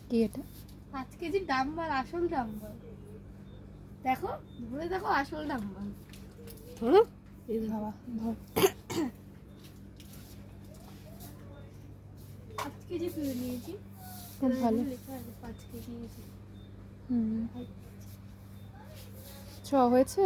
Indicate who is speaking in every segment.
Speaker 1: কি এটা?
Speaker 2: 5 KG dumbbell, আসল ডাম্বাল। দেখো ধরে দেখো, আসল ডাম্বাল। ধরো, এই দেখো।
Speaker 1: বাবা ধর।
Speaker 2: 5 কেজি তুলে নিয়েছি।
Speaker 1: খুব ভালো।
Speaker 2: লেখা আছে 5 কেজি।
Speaker 1: হুম। হয়েছে।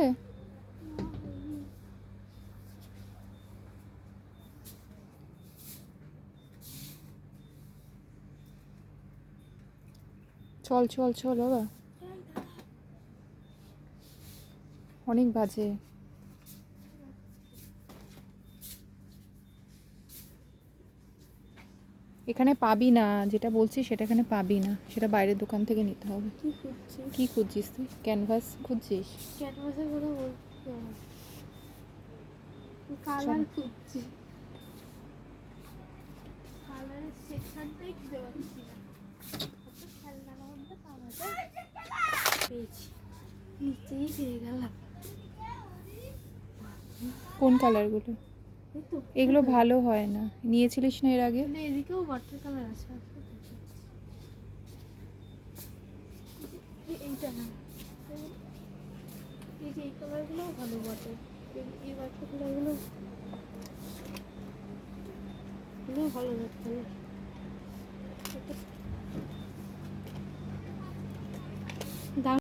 Speaker 1: চল চল চল বাবা, অনেক বাজে। এখানে পাবি না, যেটা বলছি সেটা এখানে পাবি না, সেটা বাইরের দোকান থেকে নিতে হবে। কি খুঁজছিস তুই? ক্যানভাস খুঁজছিস?
Speaker 2: ক্যানভাসের কথা বলছি, কালার খুঁজছি। কালারের সেকশনটাই খুঁজে পাচ্ছি না। কত খেলনা মধ্যে পেয়েছি, নিচেই পেয়ে গেলাম।
Speaker 1: কোন কালারগুলো? এগুলো ভালো হয় না, নিয়েছিলিস না এর আগে?
Speaker 2: এদিকেও ওয়াটার কালার আছে। এইটা না, এই যে এই কালারগুলোও ভালো বটে। এই ওয়াটার কালারগুলো ভালো দেখতে।